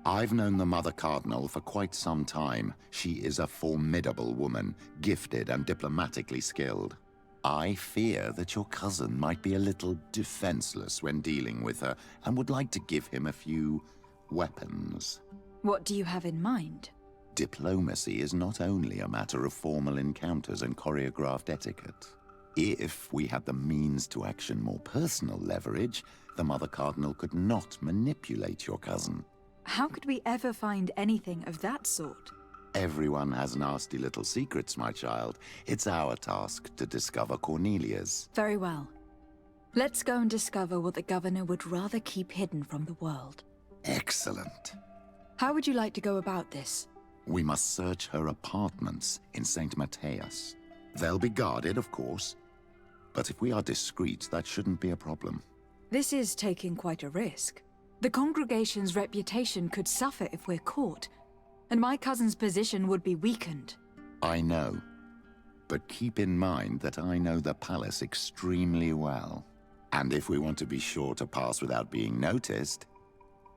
I've known the Mother Cardinal for quite some time. She is a formidable woman, gifted and diplomatically skilled. I fear that your cousin might be a little defenseless when dealing with her and would like to give him a few weapons. What do you have in mind? Diplomacy is not only a matter of formal encounters and choreographed etiquette. If we had the means to action more personal leverage, the Mother Cardinal could not manipulate your cousin. How could we ever find anything of that sort? Everyone has nasty little secrets, my child. It's our task to discover Cornelia's. Very well. Let's go and discover what the governor would rather keep hidden from the world. Excellent. How would you like to go about this? We must search her apartments in St. Matthias. They'll be guarded, of course. But if we are discreet, that shouldn't be a problem. This is taking quite a risk. The congregation's reputation could suffer if we're caught, and my cousin's position would be weakened. I know. But keep in mind that I know the palace extremely well. And if we want to be sure to pass without being noticed,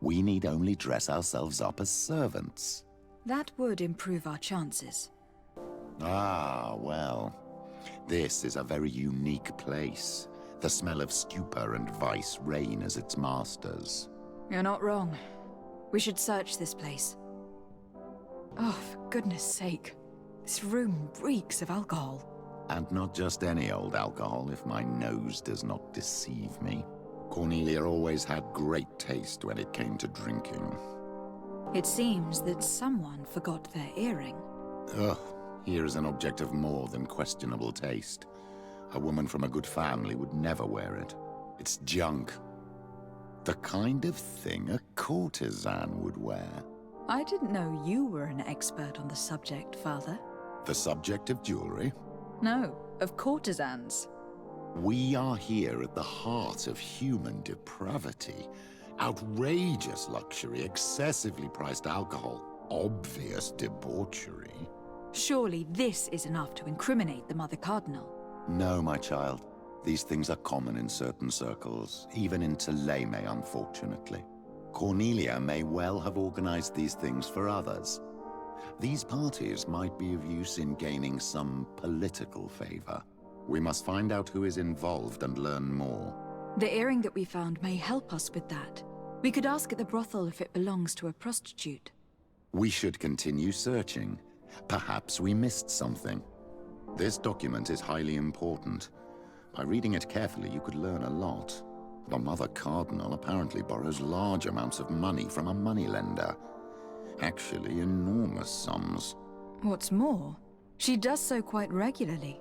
we need only dress ourselves up as servants. That would improve our chances. Ah, well. This is a very unique place. The smell of stupor and vice reign as its masters. You're not wrong. We should search this place. Oh, for goodness sake. This room reeks of alcohol. And not just any old alcohol, if my nose does not deceive me. Cornelia always had great taste when it came to drinking. It seems that someone forgot their earring. Ugh, here is an object of more than questionable taste. A woman from a good family would never wear it. It's junk. The kind of thing a courtesan would wear. I didn't know you were an expert on the subject, Father. The subject of jewelry? No, of courtesans. We are here at the heart of human depravity. Outrageous luxury, excessively priced alcohol, obvious debauchery. Surely this is enough to incriminate the Mother Cardinal. No, my child. These things are common in certain circles, even in Thélème, unfortunately. Cornelia may well have organized these things for others. These parties might be of use in gaining some political favor. We must find out who is involved and learn more. The earring that we found may help us with that. We could ask at the brothel if it belongs to a prostitute. We should continue searching. Perhaps we missed something. This document is highly important. By reading it carefully, you could learn a lot. The Mother Cardinal apparently borrows large amounts of money from a moneylender. Actually, enormous sums. What's more, she does so quite regularly.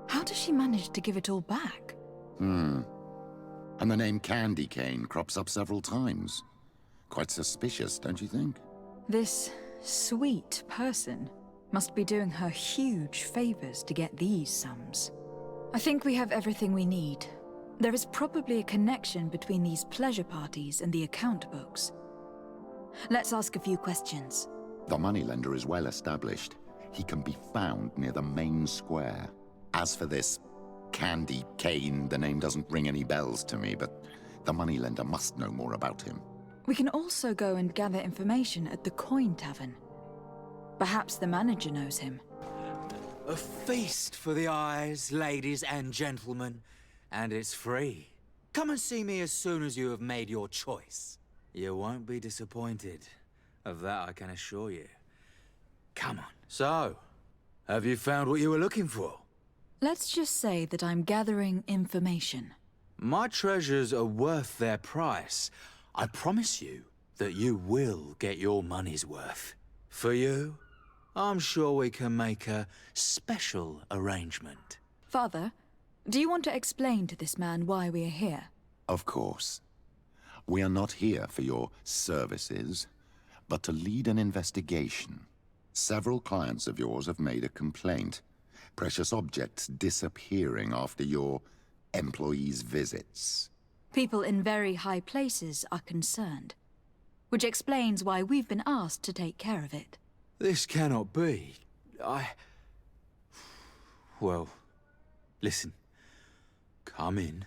How does she manage to give it all back? And the name Candy Cane crops up several times. Quite suspicious, don't you think? This sweet person must be doing her huge favors to get these sums. I think we have everything we need. There is probably a connection between these pleasure parties and the account books. Let's ask a few questions. The moneylender is well established. He can be found near the main square. As for this Candy Cane, the name doesn't ring any bells to me, but the moneylender must know more about him. We can also go and gather information at the Coin Tavern. Perhaps the manager knows him. A feast for the eyes, ladies and gentlemen, and it's free. Come and see me as soon as you have made your choice. You won't be disappointed. Of that I can assure you. Come on. So, have you found what you were looking for? Let's just say that I'm gathering information. My treasures are worth their price. I promise you that you will get your money's worth. For you, I'm sure we can make a special arrangement. Father, do you want to explain to this man why we are here? Of course. We are not here for your services, but to lead an investigation. Several clients of yours have made a complaint. Precious objects disappearing after your employees' visits. People in very high places are concerned, which explains why we've been asked to take care of it. This cannot be. Well, listen. Come in,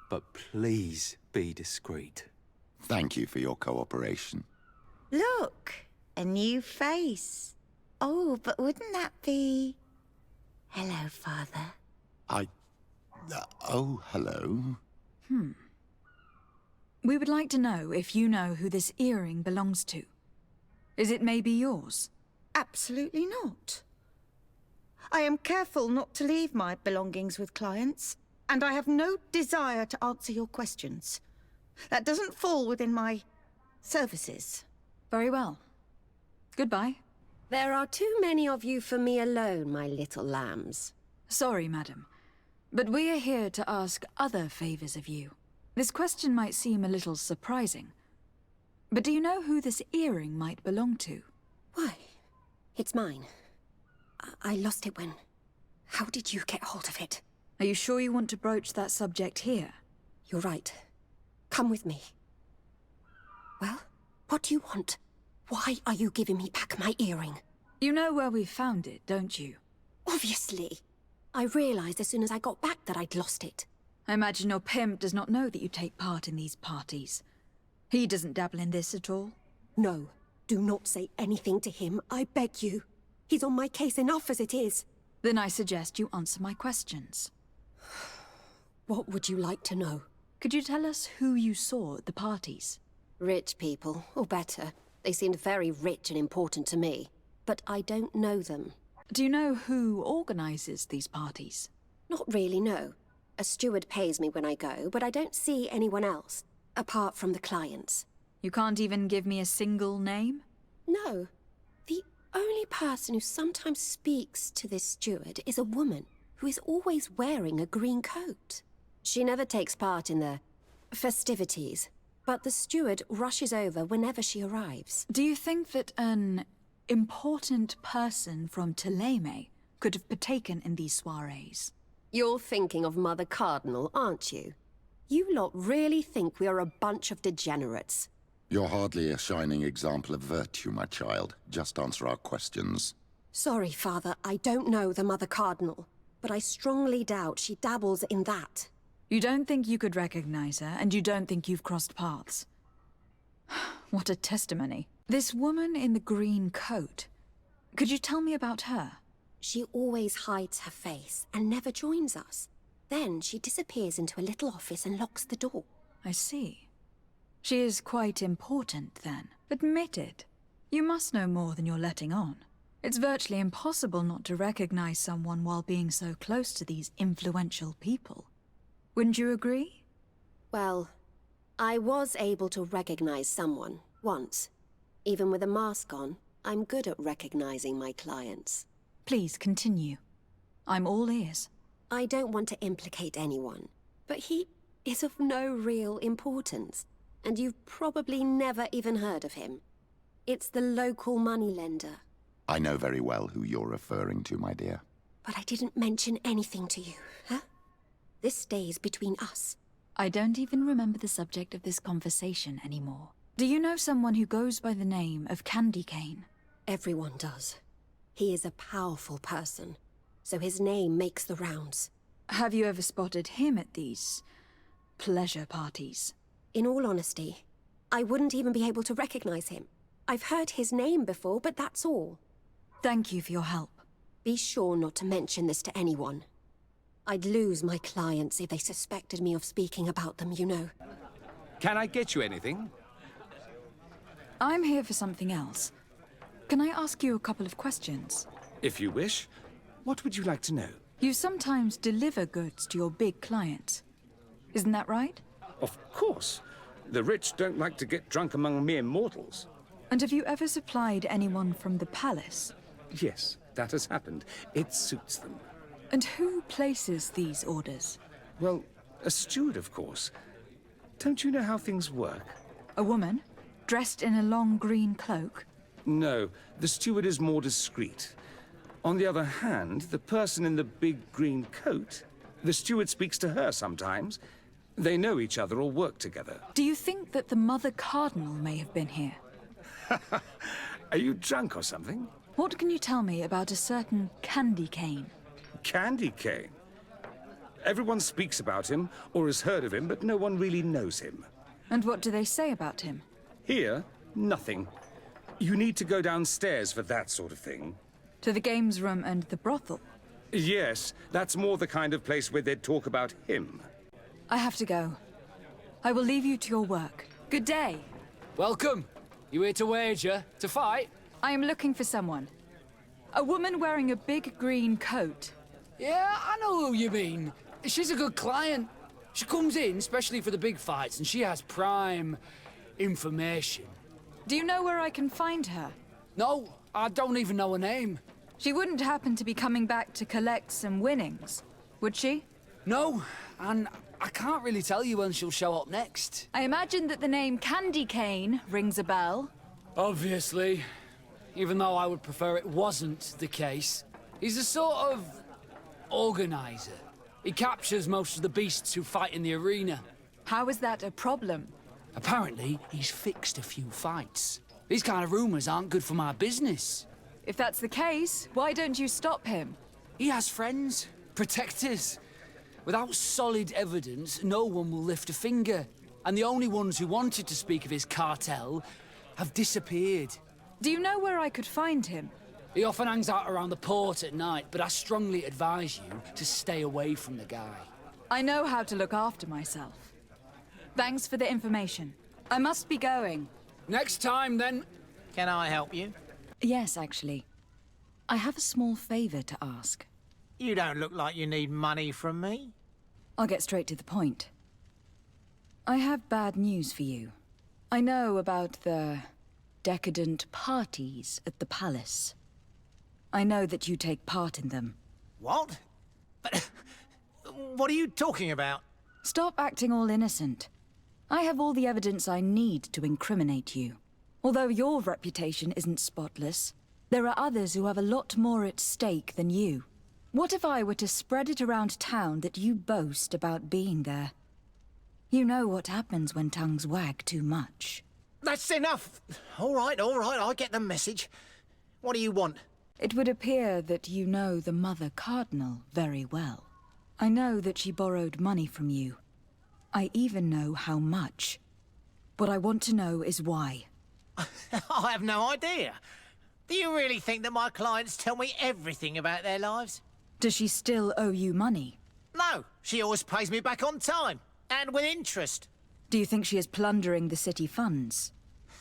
but please be discreet. Thank you for your cooperation. Look, a new face. Oh, but wouldn't that be... Hello, Father. Oh, hello. We would like to know if you know who this earring belongs to. Is it maybe yours? Absolutely not. I am careful not to leave my belongings with clients, and I have no desire to answer your questions. That doesn't fall within my services. Very well. Goodbye. There are too many of you for me alone, my little lambs. Sorry, madam, but we are here to ask other favors of you. This question might seem a little surprising, but do you know who this earring might belong to? Why? It's mine. I lost it when... How did you get hold of it? Are you sure you want to broach that subject here? You're right. Come with me. Well, what do you want? Why are you giving me back my earring? You know where we found it, don't you? Obviously. I realized as soon as I got back that I'd lost it. I imagine your pimp does not know that you take part in these parties. He doesn't dabble in this at all? No. Do not say anything to him, I beg you. He's on my case enough as it is. Then I suggest you answer my questions. What would you like to know? Could you tell us who you saw at the parties? Rich people, or better. They seemed very rich and important to me. But I don't know them. Do you know who organizes these parties? Not really, no. A steward pays me when I go, but I don't see anyone else, apart from the clients. You can't even give me a single name? No. The only person who sometimes speaks to this steward is a woman who is always wearing a green coat. She never takes part in the festivities, but the steward rushes over whenever she arrives. Do you think that an important person from Thélème could have partaken in these soirées? You're thinking of Mother Cardinal, aren't you? You lot really think we are a bunch of degenerates. You're hardly a shining example of virtue, my child. Just answer our questions. Sorry, Father, I don't know the Mother Cardinal, but I strongly doubt she dabbles in that. You don't think you could recognize her, and you don't think you've crossed paths. What a testimony. This woman in the green coat. Could you tell me about her? She always hides her face and never joins us. Then she disappears into a little office and locks the door. I see. She is quite important, then. Admit it. You must know more than you're letting on. It's virtually impossible not to recognize someone while being so close to these influential people. Wouldn't you agree? Well, I was able to recognize someone, once. Even with a mask on, I'm good at recognizing my clients. Please continue. I'm all ears. I don't want to implicate anyone, but he is of no real importance, and you've probably never even heard of him. It's the local moneylender. I know very well who you're referring to, my dear. But I didn't mention anything to you, huh? This stays between us. I don't even remember the subject of this conversation anymore. Do you know someone who goes by the name of Candy Cane? Everyone does. He is a powerful person, so his name makes the rounds. Have you ever spotted him at these pleasure parties? In all honesty, I wouldn't even be able to recognize him. I've heard his name before, but that's all. Thank you for your help. Be sure not to mention this to anyone. I'd lose my clients if they suspected me of speaking about them, you know. Can I get you anything? I'm here for something else. Can I ask you a couple of questions? If you wish. What would you like to know? You sometimes deliver goods to your big clients. Isn't that right? Of course. The rich don't like to get drunk among mere mortals. And have you ever supplied anyone from the palace? Yes, that has happened. It suits them. And who places these orders? Well, a steward, of course. Don't you know how things work? A woman? Dressed in a long green cloak? No, the steward is more discreet. On the other hand, the person in the big green coat, the steward speaks to her sometimes. They know each other or work together. Do you think that the Mother Cardinal may have been here? Are you drunk or something? What can you tell me about a certain Candy Cane? Candy Cane? Everyone speaks about him or has heard of him, but no one really knows him. And what do they say about him? Here, nothing. You need to go downstairs for that sort of thing. To the games room and the brothel. Yes, that's more the kind of place where they'd talk about him. I have to go. I will leave you to your work. Good day. Welcome. You here to wager? To fight? I am looking for someone. A woman wearing a big green coat. Yeah, I know who you mean. She's a good client. She comes in, especially for the big fights, and she has prime information. Do you know where I can find her? No, I don't even know her name. She wouldn't happen to be coming back to collect some winnings, would she? No, and I can't really tell you when she'll show up next. I imagine that the name Candy Cane rings a bell. Obviously. Even though I would prefer it wasn't the case. He's a sort of organizer. He captures most of the beasts who fight in the arena. How is that a problem? Apparently, he's fixed a few fights. These kind of rumors aren't good for my business. If that's the case, why don't you stop him? He has friends, protectors. Without solid evidence, no one will lift a finger. And the only ones who wanted to speak of his cartel have disappeared. Do you know where I could find him? He often hangs out around the port at night, but I strongly advise you to stay away from the guy. I know how to look after myself. Thanks for the information. I must be going. Next time, then. Can I help you? Yes, actually. I have a small favor to ask. You don't look like you need money from me. I'll get straight to the point. I have bad news for you. I know about the decadent parties at the palace. I know that you take part in them. What? But what are you talking about? Stop acting all innocent. I have all the evidence I need to incriminate you. Although your reputation isn't spotless, there are others who have a lot more at stake than you. What if I were to spread it around town that you boast about being there? You know what happens when tongues wag too much. That's enough. All right, I get the message. What do you want? It would appear that you know the Mother Cardinal very well. I know that she borrowed money from you. I even know how much. What I want to know is why. I have no idea. Do you really think that my clients tell me everything about their lives? Does she still owe you money? No, she always pays me back on time, and with interest. Do you think she is plundering the city funds?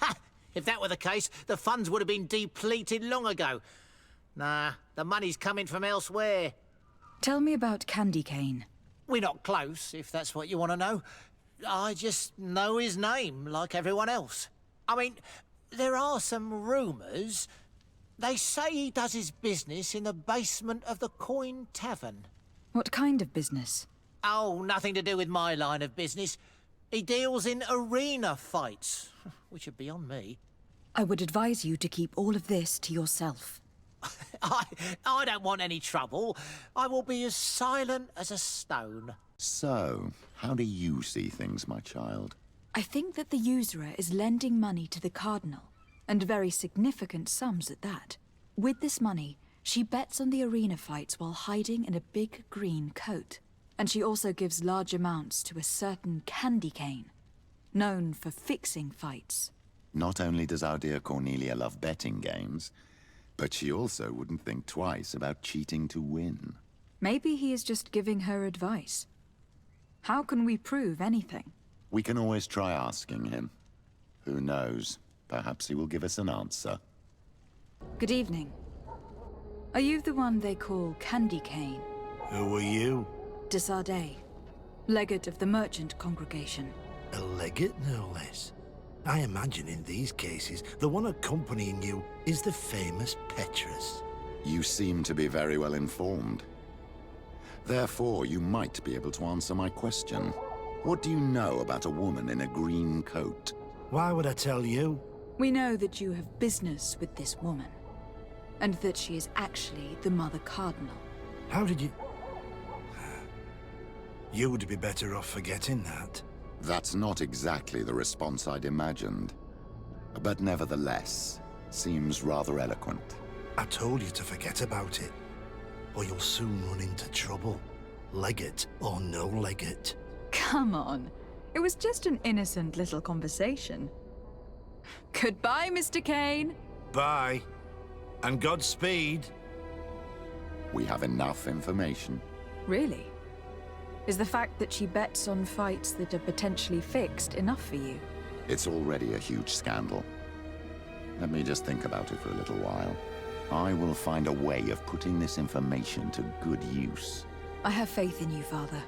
Ha! If that were the case, the funds would have been depleted long ago. Nah, the money's coming from elsewhere. Tell me about Candy Cane. We're not close, if that's what you want to know. I just know his name, like everyone else. I mean, there are some rumours. They say he does his business in the basement of the Coin Tavern. What kind of business? Oh, nothing to do with my line of business. He deals in arena fights, which are beyond me. I would advise you to keep all of this to yourself. I don't want any trouble. I will be as silent as a stone. So, how do you see things, my child? I think that the usurer is lending money to the Cardinal, and very significant sums at that. With this money, she bets on the arena fights while hiding in a big green coat. And she also gives large amounts to a certain Candy Cane, known for fixing fights. Not only does our dear Cornelia love betting games, but she also wouldn't think twice about cheating to win. Maybe he is just giving her advice. How can we prove anything? We can always try asking him. Who knows? Perhaps he will give us an answer. Good evening. Are you the one they call Candy Cane? Who are you? De Sardet, legate of the merchant congregation. A legate, no less. I imagine in these cases, the one accompanying you is the famous Petrus. You seem to be very well informed. Therefore, you might be able to answer my question. What do you know about a woman in a green coat? Why would I tell you? We know that you have business with this woman, and that she is actually the Mother Cardinal. How did you... You would be better off forgetting that. That's not exactly the response I'd imagined. But nevertheless, seems rather eloquent. I told you to forget about it, or you'll soon run into trouble. Legate or no legate. Come on. It was just an innocent little conversation. Goodbye, Mr. Kane. Bye. And Godspeed. We have enough information. Really? Is the fact that she bets on fights that are potentially fixed enough for you? It's already a huge scandal. Let me just think about it for a little while. I will find a way of putting this information to good use. I have faith in you, Father.